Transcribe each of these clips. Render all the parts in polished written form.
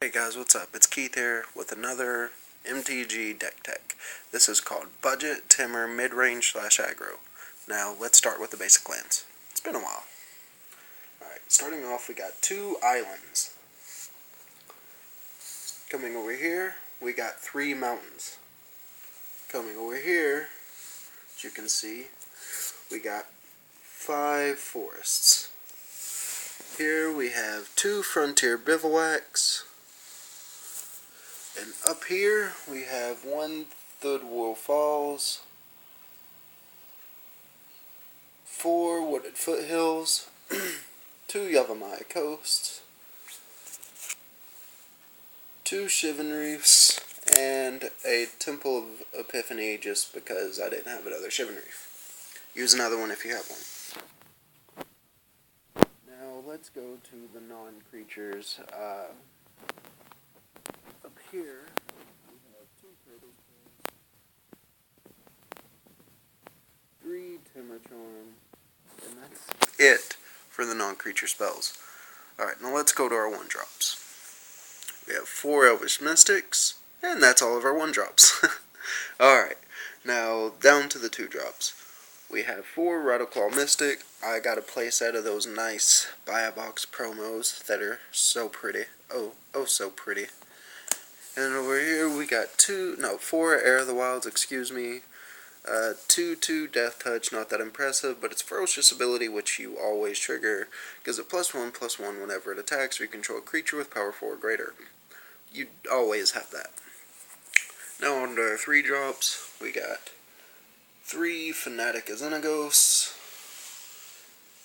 Hey guys, what's up? It's Keith here with another MTG deck tech. This is called Budget Temur Mid-Range / Aggro. Now, let's start with the basic lands. It's been a while. Alright, starting off, we got two islands. Coming over here, we got 3 mountains. Coming over here, as you can see, we got 5 forests. Here we have 2 frontier bivouacs. And up here, we have 1 Thudwool Falls, 4 Wooded Foothills, 2 Yavimaya Coasts, 2 Shivan Reefs, and a Temple of Epiphany just because I didn't have another Shivan Reef. Use another one if you have one. Now let's go to the non-creatures. Up here, we have 2 Turtle Spells, 3 Temur Charm, and that's it for the non-creature spells. Alright, now let's go to our 1-drops. We have 4 Elvish Mystics, and that's all of our 1-drops. Alright, now down to the 2-drops. We have 4 Rattleclaw Mystic. I got a playset of those nice buy-a-box promos that are so pretty. Oh so pretty. And over here we got 4 Air of the Wilds, 2/2 Death Touch, not that impressive, but it's Ferocious ability, which you always trigger, gives it +1/+1 whenever it attacks or you control a creature with power 4 or greater. You always have that. Now on to our 3-drops, we got 3 Fanatic Xenagos,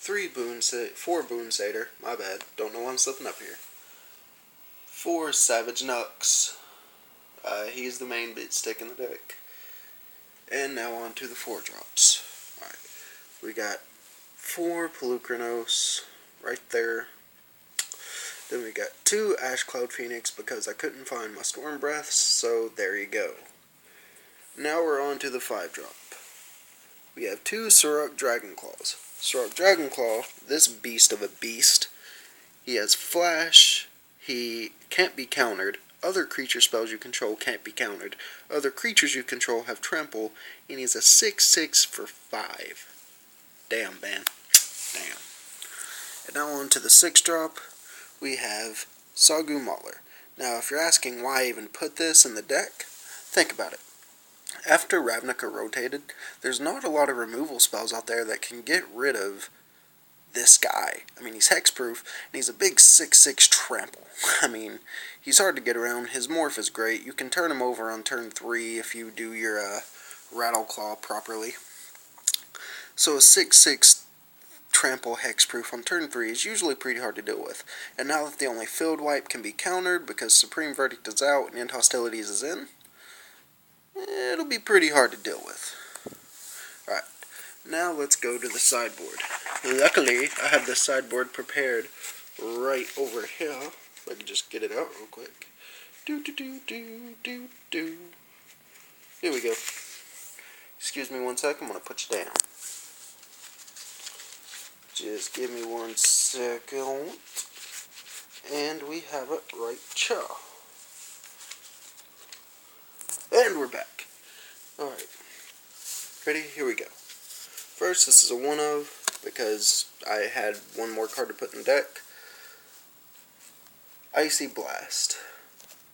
4 Boon Satyr, my bad, don't know why I'm slipping up here, 4 Savage Nux. He's the main bit stick in the deck. And now on to the 4-drops. Alright, we got 4 Pelucranos right there. Then we got 2 Ash Cloud Phoenix because I couldn't find my Storm Breaths, so there you go. Now we're on to the 5-drop. We have 2 Suruk Dragonclaws. Suruk Dragonclaw, this beast of a beast, he has Flash, he can't be countered. Other creature spells you control can't be countered. Other creatures you control have trample, and he's a 6/6 for 5. Damn, man. Damn. And now on to the 6-drop, we have Sagu Mauler. Now, if you're asking why I even put this in the deck, think about it. After Ravnica rotated, there's not a lot of removal spells out there that can get rid of this guy. I mean, he's hexproof, and he's a big 6/6 trample. I mean, he's hard to get around. His morph is great. You can turn him over on turn 3 if you do your Rattleclaw properly. So a 6/6 trample hexproof on turn 3 is usually pretty hard to deal with. And now that the only field wipe can be countered because Supreme Verdict is out and End Hostilities is in, it'll be pretty hard to deal with. Alright. Now let's go to the sideboard. Luckily, I have the sideboard prepared right over here. If I can just get it out real quick. Here we go. Excuse me 1 sec, I'm going to put you down. Just give me 1 second. And we have it right here. And we're back. Alright. Ready? Here we go. First, this is a 1-of, because I had 1 more card to put in the deck. Icy Blast.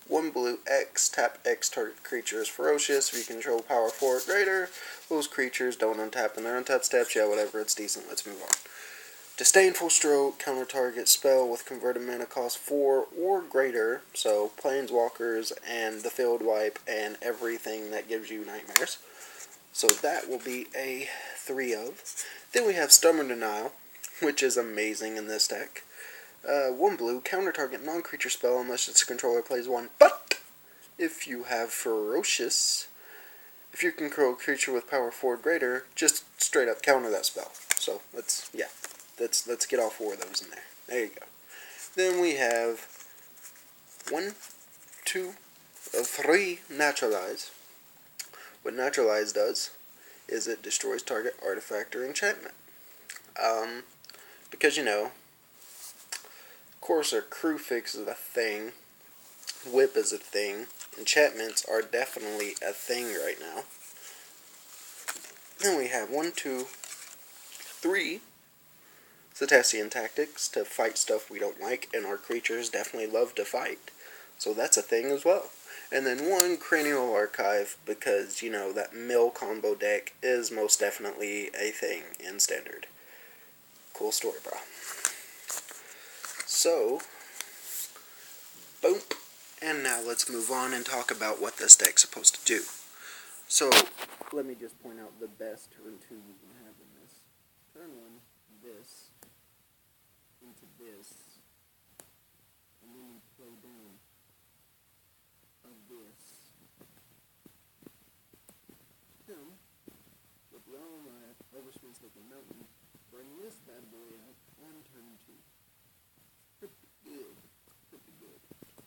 1 blue X, tap X target creature is ferocious. If you control power 4 or greater, those creatures don't untap in their untap steps. Yeah, whatever, it's decent. Let's move on. Disdainful Stroke, counter target spell with converted mana cost 4 or greater, so Planeswalkers and the Field Wipe and everything that gives you nightmares. So that will be a 3-of. Then we have Stubborn Denial, which is amazing in this deck. 1 blue, counter target non-creature spell unless its controller plays 1. But if you have Ferocious, if you control a creature with power 4 or greater, just straight up counter that spell. So let's get all 4 of those in there. There you go. Then we have 1, 2, 3 Naturalize. What Naturalize does is it destroys target artifact or enchantment. Because, you know, of course our crew fix is a thing. whip is a thing. Enchantments are definitely a thing right now. Then we have 1, 2, 3 Cetacean tactics to fight stuff we don't like, and our creatures definitely love to fight. So that's a thing as well. And then 1 Cranial Archive, because, you know, that mill combo deck is most definitely a thing in Standard. Cool story, bro. So, boom. And now let's move on and talk about what this deck's supposed to do. So, let me just point out the best turn 2 we can have in this. Turn 1, this, into this, and then you play down of this. Then, with Roma, Overspin Stick and Mountain, bring this bad boy out on turn 2. Pretty good. Pretty good.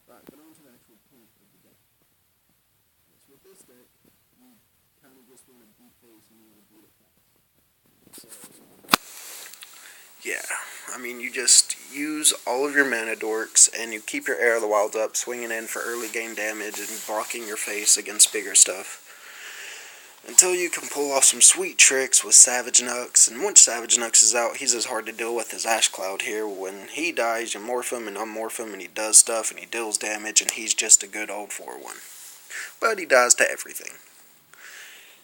Right, but on to the actual point of the deck. So with this deck, you kind of just want to beat face and you want to beat it fast. So, yeah, I mean, you just use all of your mana dorks and you keep your Air of the Wilds up, swinging in for early game damage and blocking your face against bigger stuff. Until you can pull off some sweet tricks with Savage Nux, and once Savage Nux is out, he's as hard to deal with as Ash Cloud here. When he dies, you morph him and unmorph him, and he does stuff, and he deals damage, and he's just a good old 4-1. But he dies to everything.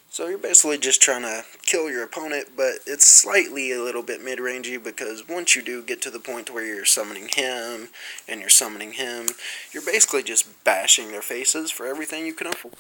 So you're basically just trying to kill your opponent, but it's slightly a little bit mid-rangey, because once you do get to the point where you're summoning him, and you're summoning him, you're basically just bashing their faces for everything you can afford.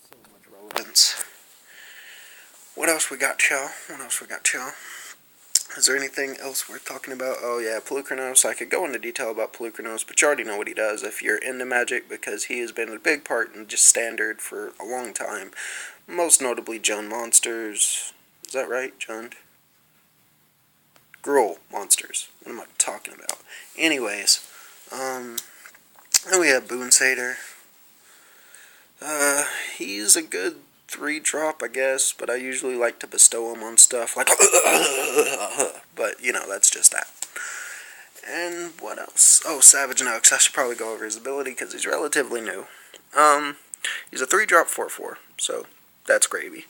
So much relevance. What else we got, y'all? Is there anything else worth talking about? Oh yeah, Pelucranos. I could go into detail about Pelucranos, but you already know what he does if you're into Magic, because he has been a big part in just Standard for a long time. Most notably Jund Monsters. Is that right, Jund? Gruul Monsters. What am I talking about? Anyways, then we have Boon Satyr. He's a good 3-drop, I guess, but I usually like to bestow him on stuff like but, you know, that's just that. And what else? Oh, Savage Nux. I should probably go over his ability because he's relatively new. He's a 3-drop 4/4, so that's gravy.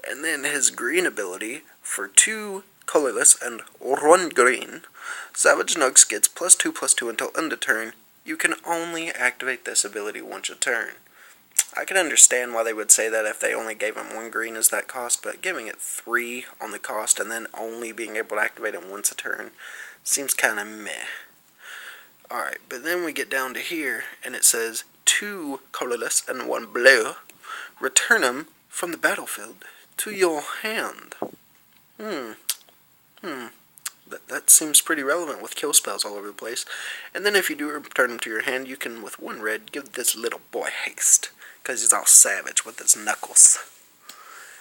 And then his green ability, for 2 colorless and 1 green, Savage Nux gets +2/+2 until end of turn. You can only activate this ability once a turn. I can understand why they would say that if they only gave him 1 green as that cost, but giving it 3 on the cost and then only being able to activate him once a turn seems kind of meh. Alright, but then we get down to here, and it says 2 colorless and 1 blue. Return them from the battlefield to your hand. That seems pretty relevant with kill spells all over the place. And then if you do return them to your hand, you can, with 1 red, give this little boy haste, because he's all savage with his knuckles.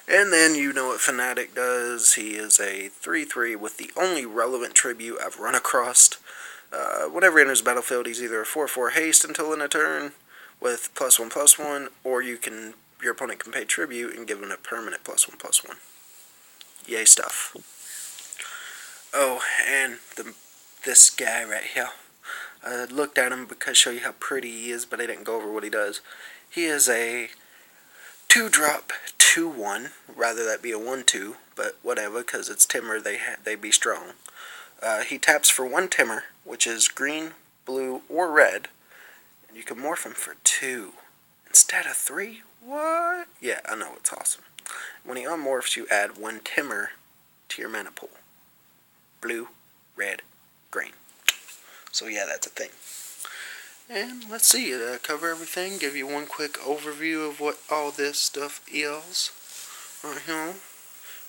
And then you know what Fnatic does. He is a 3/3 with the only relevant tribute I've run across. Whenever he enters the battlefield, he's either a 4/4 haste until in a turn with +1/+1, or your opponent can pay tribute and give him a permanent +1/+1. Yay stuff. Oh, and this guy right here. I looked at him because show you how pretty he is, but I didn't go over what he does. He is a 2-drop 2/1. Rather that be a 1/2, but whatever, because it's Temur, they be strong. He taps for 1 Temur, which is green, blue, or red, and you can morph him for 2 instead of 3. What? Yeah, I know, it's awesome. When he unmorphs, you add 1 Temur to your mana pool. Blue, red, green. So yeah, that's a thing. And let's see, cover everything, give you one quick overview of what all this stuff is. Right here.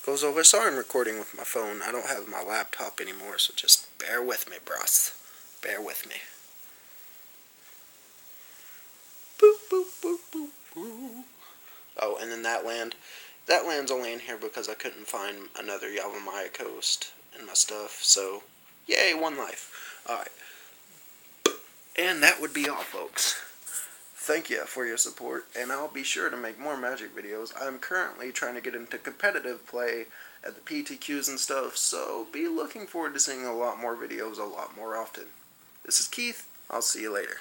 Goes over. Sorry I'm recording with my phone. I don't have my laptop anymore, so just bear with me, bros. Bear with me. Boop, boop, boop, boop, boop. Oh, and then that land's only in here because I couldn't find another Yavimaya coast in my stuff, so yay, 1 life. Alright. And that would be all, folks. Thank you for your support, and I'll be sure to make more Magic videos. I'm currently trying to get into competitive play at the PTQs and stuff, so be looking forward to seeing a lot more videos a lot more often. This is Keith. I'll see you later.